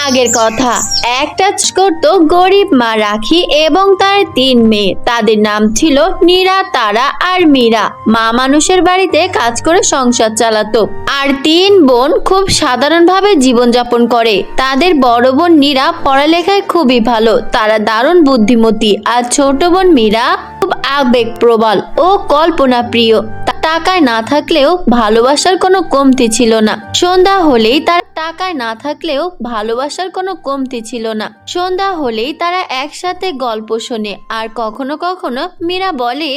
আগের কথা। একটা করত গরিব মা রাখি এবং তার 3 মেয়ে। তাদের নাম ছিল নীরা, তারা আর মীরা। মা মানুষের বাড়িতে কাজ করে সংসার চালাতো, আর 3 বোন খুব সাধারণভাবে জীবনযাপন করে। তাদের বড় বোন নীরা পড়ালেখায় খুবই ভালো, তারা দারুণ বুদ্ধিমতী। আর ছোট বোন মীরা খুব আবেগপ্রবল ও কল্পনা প্রিয়। টাকায় না থাকলেও ভালোবাসার কোনো কমতি ছিল না। সন্ধ্যা হলেই তার টাকায় না থাকলেও ভালোবাসার কোনো কমতি ছিল না। সন্ধ্যা হলেই তারা একসাথে গল্প শোনে। আর কখনো কখনো মীরা বলে,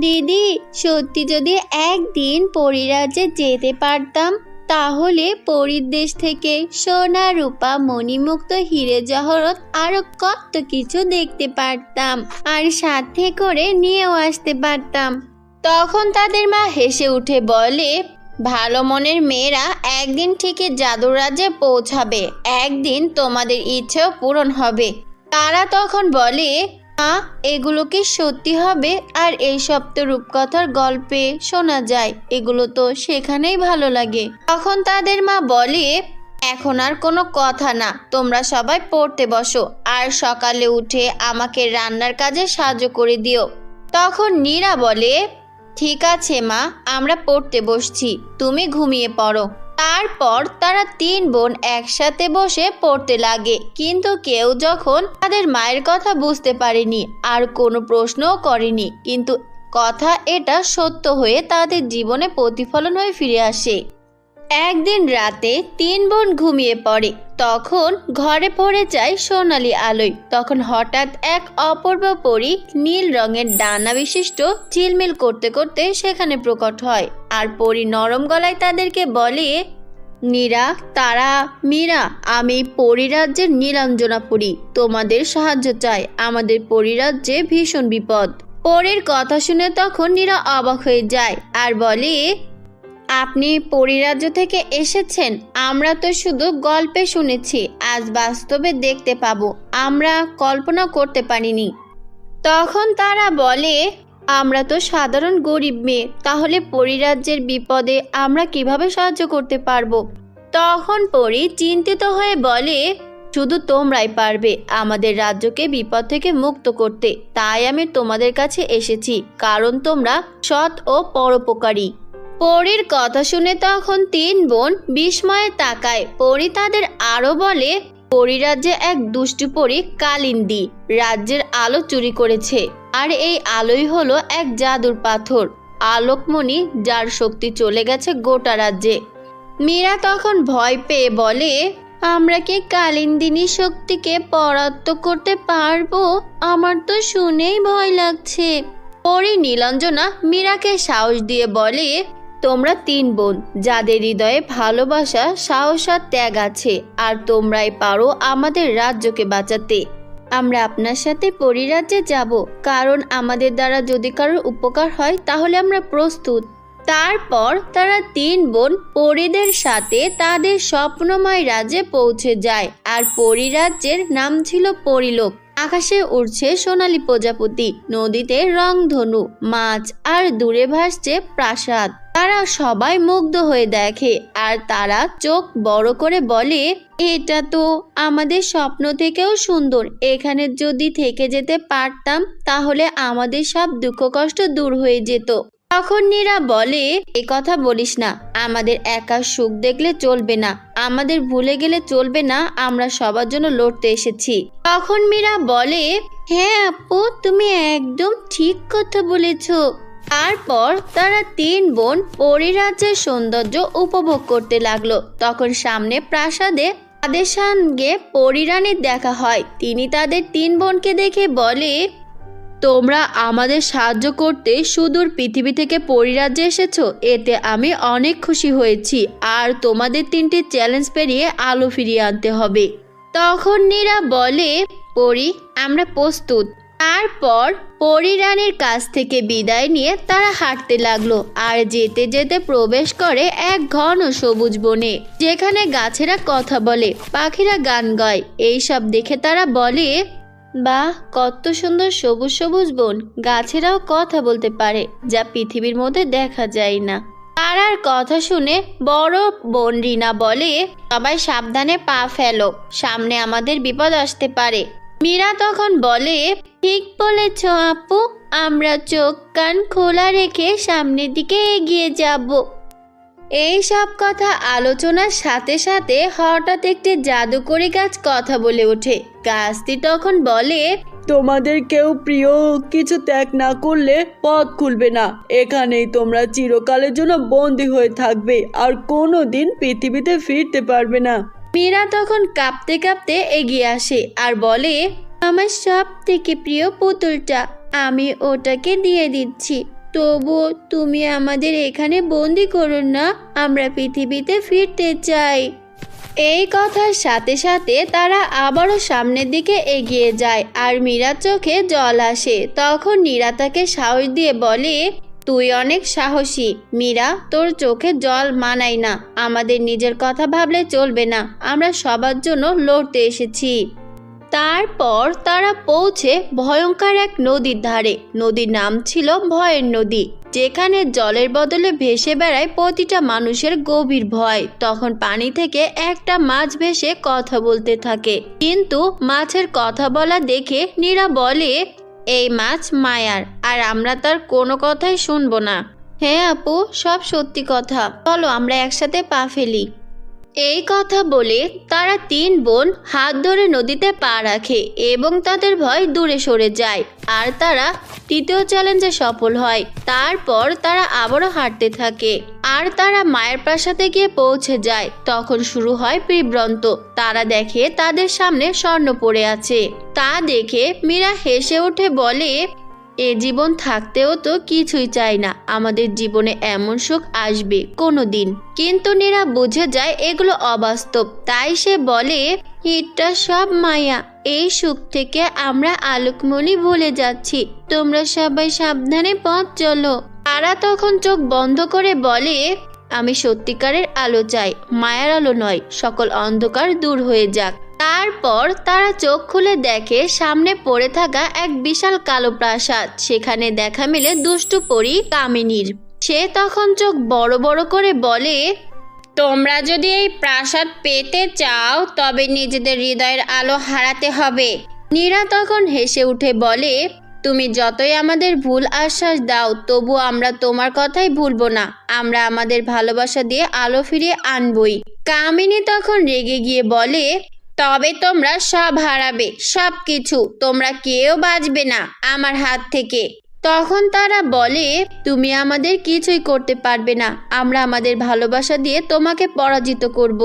দিদি, সত্যি যদি একদিন পরিরাজ্যে যেতে পারতাম, তাহলে পরীর দেশ থেকে সোনা, রূপা, মণিমুক্ত, হিরে জহরত আরো কত কিছু দেখতে পারতাম, আর সাথে করে নিয়েও আসতে পারতাম। তখন তাদের মা হেসে উঠে বলে, ভালো মনের মেয়েরা একদিন ঠিকই জাদুর রাজ্যে পৌঁছাবে, একদিন তোমাদের ইচ্ছেও পূরণ হবে। তারা তখন বলে, মা, এগুলো কি সত্যি হবে? আর এই সব তো রূপকথার গল্পে শোনা যায়, এগুলো তো সেখানেই ভালো লাগে। তখন তাদের মা বলে, এখন আর কোনো কথা না, তোমরা সবাই পড়তে বসো, আর সকালে উঠে আমাকে রান্নার কাজে সাহায্য করে দিও। তখন নীরা বলে, ঠিক আছে মা, আমরা পড়তে বসছি, তুমি ঘুমিয়ে পড়ো। তারপর তারা 3 বোন একসাথে বসে পড়তে লাগে। কিন্তু কেউ যখন তাদের মায়ের কথা বুঝতে পারেনি আর কোনো প্রশ্নও করেনি, কিন্তু কথা এটা সত্য হয়ে তাদের জীবনে প্রতিফলন হয়ে ফিরে আসে। একদিন রাতে 3 বোন ঘুমিয়ে পড়ে। তখন ঘরে পড়ে যায় সোনালি আলোয়। তখন হঠাৎ এক অপূর্ব পরী নীল রঙের ডানা বিশিষ্ট ঝিলমিল করতে করতে সেখানে প্রকট হয়। আর পরী নরম গলায় তাদেরকে বলে, নীরা, তারা, মীরা, আমি পরিরাজ্যের নীলাঞ্জনা পরী, তোমাদের সাহায্য চাই, আমাদের পরিরাজ্যে ভীষণ বিপদ। পরীর কথা শুনে তখন নীরা অবাক হয়ে যায় আর বলে, আপনি পরিরাজ্য থেকে এসেছেন? আমরা তো শুধু গল্পে শুনেছি, আজ বাস্তবে দেখতে পাবো, আমরা কল্পনা করতে পারিনি। তখন তারা বলে, আমরা তো সাধারণ গরিব মেয়ে, তাহলে পরিরাজ্যের বিপদে আমরা কিভাবে সাহায্য করতে পারবো? তখন পরী চিন্তিত হয়ে বলে, শুধু তোমরাই পারবে আমাদের রাজ্যকে বিপদ থেকে মুক্ত করতে, তাই আমি তোমাদের কাছে এসেছি, কারণ তোমরা সৎ ও পরোপকারী। পরীর কথা শুনে তখন 3 বোন বিস্ময়ে তাকায়। পরী তাদের আরো বলে, পরিরাজ্যে এক দুষ্টু পরী কালিন্দী রাজ্যের আলো চুরি করেছে, আর এই আলোই হলো এক জাদুর পাথর, আলোকমণি, যার শক্তি চলে গেছে গোটা রাজ্যে। মীরা তখন ভয় পেয়ে বলে, আমরা কি কালিন্দিনী শক্তিকে পরাস্ত করতে পারবো? আমার তো শুনেই ভয় লাগছে। পরী নীলাঞ্জনা মীরাকে সাহস দিয়ে বলে, তোমরা 3 বোন, যাদের হৃদয়ে ভালোবাসা, সাহস আর ত্যাগ আছে, আর তোমরাই পারো আমাদের রাজ্যকে বাঁচাতে। আমরা আপনার সাথে পরিরাজ্যে যাব, কারণ আমাদের দ্বারা যদি কারোর উপকার হয় তাহলে আমরা প্রস্তুত। তারপর তারা 3 বোন পরীদের সাথে তাদের স্বপ্নময় রাজ্যে পৌঁছে যায়। আর পরিরাজ্যের নাম ছিল পরিলোক। আকাশে উড়ছে সোনালী প্রজাপতি, নদীতে রংধনু, মাছ, আর দূরে ভাসছে প্রাসাদ। তারা সবাই মুগ্ধ হয়ে দেখে, আর তারা চোখ বড় করে বলে, এটা তো আমাদের স্বপ্ন থেকেও সুন্দর, এখানে যদি থেকে যেতে পারতাম তাহলে আমাদের সব দুঃখ কষ্ট দূর হয়ে যেত। তখন নীরা বলে, এ কথা বলিস না, আমাদের একা সুখ দেখলে চলবে না, আমাদের ভুলে গেলে চলবে না, আমরা সবার জন্য লড়তে এসেছি। তখন মীরা বলে, হ্যাঁ আপু, তুমি একদম ঠিক কথা বলেছ। তারপর তারা 3 বোন পরিরাজ্যের সৌন্দর্য উপভোগ করতে লাগলো। তখন সামনে প্রাসাদে তাদের সঙ্গে পরিরানীর দেখা হয়। তিনি তাদের 3 বোনকে দেখে বলে, তোমরা আমাদের সাহায্য করতে সুদূর পৃথিবী থেকে পরিরাজ্যে এসেছো, এতে আমি অনেক খুশি হয়েছি, আর তোমাদের 3টি চ্যালেঞ্জ পেরিয়ে আলো ফিরিয়ে আনতে হবে। তখন নীরা বলে, পরী, আমরা প্রস্তুত। তারপর পরিরানীর কাছ থেকে বিদায় নিয়ে তারা হাঁটতে লাগলো, আর যেতে যেতে প্রবেশ করে এক ঘন সবুজ বনে, যেখানে গাছেরা কথা বলে, পাখিরা গান গায়। এইসব দেখে তারা বলে, বাহ, কত সুন্দর সবুজ সবুজ বন, গাছেরাও কথা বলতে পারে, যা পৃথিবীর মধ্যে দেখা যায় না। তারার কথা শুনে বড় বোন রিনা বলে, সবাই সাবধানে পা ফেলো, সামনে আমাদের বিপদ আসতে পারে। মীরা তখন বলে, ঠিক বলেছ আপু, আমরা চোখ কান খোলা রেখে সামনের দিকে এগিয়ে যাব। এই সব কথা আলোচনার সাথে সাথে হঠাৎ একটি জাদুকরি গাছ কথা বলে ওঠে। গাছটি তখন বলে, তোমাদের কেউ প্রিয় কিছু ত্যাগ না করলে পথ খুলবে না। এখানেই তোমরা চিরকালের জন্য বন্দী হয়ে থাকবে আর কোনোদিন পৃথিবীতে ফিরতে পারবে না। মীরা তখন কাঁপতে কাঁপতে এগিয়ে আসে আর বলে, আমার সব থেকে প্রিয় পুতুলটা, আমি ওটাকে দিয়ে দিচ্ছি। তবুও তুমি আমাদের এখানে বন্দি করো না, আমরা পৃথিবীতে ফিরতে চাই। এই কথার সাথে সাথে তারা আবারও সামনের দিকে এগিয়ে যায় আর মীরার চোখে জল আসে। তখন নীরা তাকে সাহস দিয়ে বলে, তুই অনেক সাহসী মীরা, তোর চোখে জল মানায় না। আমাদের নিজের কথা ভাবলে চলবে না, আমরা সবার জন্য লড়তে এসেছি। তারপর তারা পৌঁছে ভয়ঙ্কর এক নদীর ধারে। নদীর নাম ছিল ভয়ের নদী, যেখানে জলের বদলে ভেসে বেড়ায় প্রতিটা মানুষের গভীর ভয়। তখন পানি থেকে একটা মাছ ভেসে কথা বলতে থাকে, কিন্তু মাছের কথা বলা দেখে নীরা বলে, এই মাছ মায়ার, আর আমরা তার কোনো কথাই শুনবো না। হ্যাঁ আপু, সব সত্যি কথা, চলো আমরা একসাথে পা ফেলি। এই কথা বলে তারা তিন বোন হাত ধরে নদীতে পা রাখে এবং তাদের ভয় দূরে সরে যায় আর তারা তৃতীয় চ্যালেঞ্জে সফল হয়। তারপর তারা আবারও হাঁটতে থাকে আর তারা মায়ের প্রাসাদে গিয়ে পৌঁছে যায়। তখন শুরু হয় বিভ্রান্ত। তারা দেখে তাদের সামনে স্বর্ণ পড়ে আছে। তা দেখে মীরা হেসে উঠে বলে, এ জীবন থাকতেও তো কিছুই চাই না, আমাদের জীবনে এমন সুখ আসবে কোনোদিন। কিন্তু নীরা বুঝে যায় এগুলো অবাস্তব, তাই সে বলে, এটা সব মায়া, এই সুখ থেকে আমরা আলোকমণি ভুলে যাচ্ছি, তোমরা সবাই সাবধানে পথ চলো। তারা তখন চোখ বন্ধ করে বলে, আমি সত্যিকারের আলো চাই, মায়ার আলো নয়, সকল অন্ধকার দূর হয়ে যাক। তারপর তারা চোখ খুলে দেখে সামনে পড়ে থাকা এক বিশাল কালো প্রাসাদ। সেখানে দেখা মিলে দুষ্টু পরী কামিনীর। সে তখন চোখ বড় বড় করে বলে, তোমরা যদি এই প্রাসাদ পেতে চাও তবে নিজেদের হৃদয়ের আলো হারাতে হবে। নীরা তখন হেসে উঠে বলে, তুমি যতই আমাদের ভুল আশ্বাস দাও তবু আমরা তোমার কথাই ভুলবো না, আমরা আমাদের ভালোবাসা দিয়ে আলো ফিরিয়ে আনবই। কামিনী তখন রেগে গিয়ে বলে, তবে তোমরা সব হারাবে, সব কিছু, তোমরা কেউ বাঁচবে না আমার হাত থেকে। তখন তারা বলে, তুমি আমাদের কিছুই করতে পারবে না, আমরা আমাদের ভালোবাসা দিয়ে তোমাকে পরাজিত করব।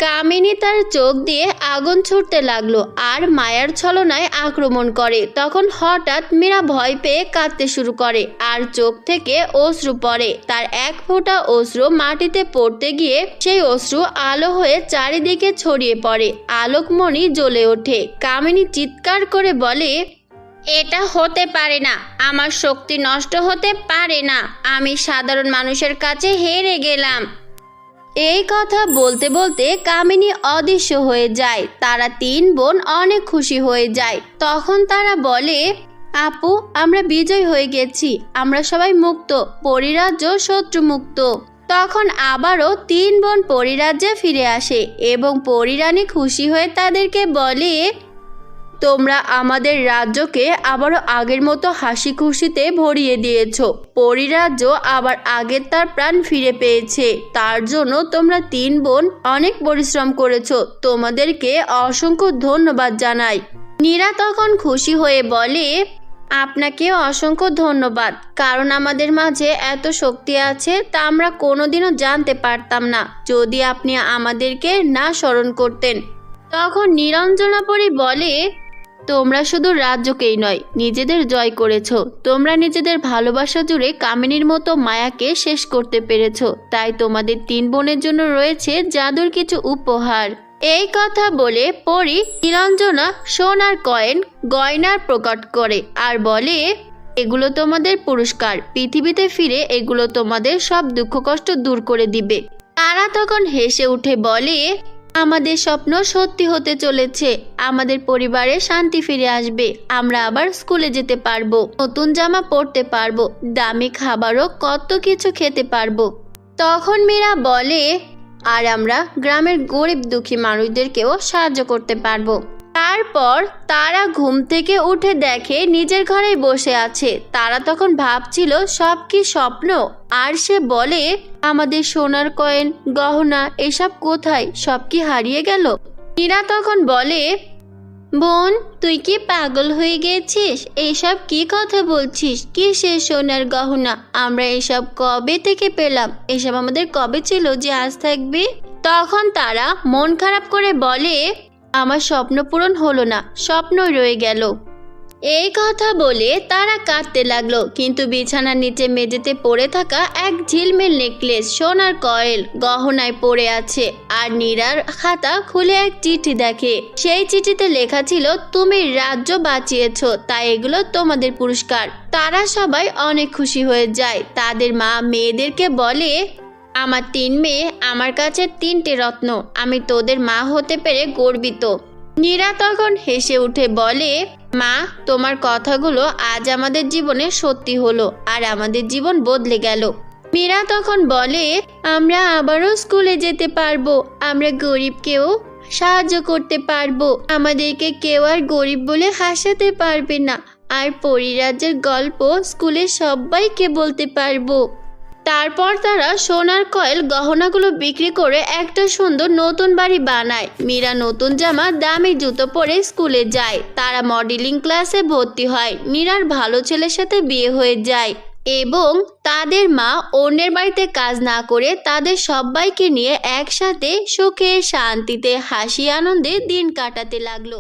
কামিনী তার চোখ দিয়ে আগুন ছুটতে লাগলো আর মায়ার ছলনায় আক্রমণ করে। তখন হঠাৎ মীরা ভয় পেয়ে কাঁদতে শুরু করে আর চোখ থেকে অশ্রু পড়ে। তার এক ফোঁটা অশ্রু মাটিতে পড়তে গিয়ে সেই অশ্রু আলো হয়ে চারিদিকে ছড়িয়ে পড়ে, আলোকমণি জ্বলে ওঠে। কামিনী চিৎকার করে বলে, এটা হতে পারে না, আমার শক্তি নষ্ট হতে পারে না, আমি সাধারণ মানুষের কাছে হেরে গেলাম। এই কথা বলতে বলতে কামিনী অদৃশ্য হয়ে যায়। তারা তিন বোন অনেক খুশি হয়ে যায়। তখন তারা বলে, আপু, আমরা বিজয় হয়ে গেছি, আমরা সবাই মুক্ত, পরিরাজ্য শত্রু মুক্ত। তখন আবারও তিন বোন পরিরাজ্যে ফিরে আসে এবং পরিরানী খুশি হয়ে তাদেরকে বলে, তোমরা আমাদের রাজ্যকে আবারও আগের মতো হাসি খুশিতে ভরিয়ে দিয়েছো। পরিরাজ্য আবার আগের তার প্রাণ ফিরে পেয়েছে। তার জন্য তোমরা তিন বোন অনেক পরিশ্রম করেছো, তোমাদেরকে অসংখ্য ধন্যবাদ জানাই। নীরা তখন খুশি হয়ে বলে, আপনাকেও অসংখ্য ধন্যবাদ, কারণ আমাদের মাঝে এত শক্তি আছে তা আমরা কোনোদিনও জানতে পারতাম না যদি আপনি আমাদেরকে না স্মরণ করতেন। তখন নিরঞ্জনা পরী বলে, তোমরা শুধু রাজ্যকেই নয়, নিজেদের জয় করেছো। তোমরা নিজেদের ভালোবাসা জুড়ে কামিনীর মতো মায়াকে শেষ করতে পেরেছো। তাই তোমাদের তিন বোনের জন্য রয়েছে জাদুর কিছু উপহার। এই কথা বলে পরী নিরঞ্জনা সোনার গয়নার প্রকট করে আর বলে, এগুলো তোমাদের পুরস্কার, পৃথিবীতে ফিরে এগুলো তোমাদের সব দুঃখ কষ্ট দূর করে দিবে। তারা তখন হেসে উঠে বলে, আমাদের স্বপ্ন সত্যি হতে চলেছে। আমাদের পরিবারে শান্তি ফিরে আসবে। আমরা আবার স্কুলে যেতে পারবো, নতুন জামা পরতে পারবো, দামি খাবারও কত কিছু খেতে পারবো। তখন মীরা বলে, আর আমরা গ্রামের গরিব দুঃখী মানুষদেরকেও সাহায্য করতে পারবো। তারপর তারা ঘুম থেকে উঠে দেখে নিজের ঘরেই বসে আছে। তারা তখন ভাবছিল সব কি স্বপ্ন। আর সে বলে, আমাদের সোনার কয়েন, গহনা এসব কোথায়? সব কি হারিয়ে গেল? মীরা তখন বলে, বোন, তুই কি পাগল হয়ে গেছিস? এইসব কি কথা বলছিস? কিসের সোনার গহনা? আমরা এসব কবে থেকে পেলাম? এসব আমাদের কবে ছিল যে আজ থাকবে? তখন তারা মন খারাপ করে বলে, আমার স্বপ্ন পূরণ হলো না, স্বপ্নই রয়ে গেল। এই কথা বলে তারা কাঁদতে লাগলো। কিন্তু বিছানার নিচে মেঝেতে পড়ে থাকা এক ঝিলমিল নেকলেস, সোনার কয়েল, গহনায় পড়ে আছে। আর নীরার খাতা খুলে এক চিঠি দেখে। সেই চিঠিতে লেখা ছিল, তুমি রাজ্য বাঁচিয়েছো, তাই এগুলো তোমাদের পুরস্কার। তারা সবাই অনেক খুশি হয়ে যায়। তাদের মা মেয়েদেরকে বলে, আমার 3 মেয়ে, আমার কাছে 3টে রত্ন। আমি তোদের মা হতে পেরে গর্বিত। নীরা তখন হেসে উঠে বলে, মা, তোমার কথাগুলো আজ আমাদের জীবনে সত্যি হলো, আর আমাদের জীবন বদলে গেল। মীরা তখন বলে, আমরা আবারও স্কুলে যেতে পারবো, আমরা গরিবকেও সাহায্য করতে পারবো, আমাদেরকে কেউ আর গরিব বলে হাসাতে পারবে না, আর পরিরাজ্যের গল্প স্কুলে সবাইকে বলতে পারবো। তারপর তারা সোনার কয়েল, গহনাগুলো বিক্রি করে একটা সুন্দর নতুন বাড়ি বানায়। মীরা নতুন জামা, দামি জুতো পরে স্কুলে যায়। তারা মডেলিং ক্লাসে ভর্তি হয়। নীরার ভালো ছেলের সাথে বিয়ে হয়ে যায় এবং তাদের মা অন্যের বাড়িতে কাজ না করে তাদের সবাইকে নিয়ে একসাথে সুখে শান্তিতে হাসি আনন্দে দিন কাটাতে লাগলো।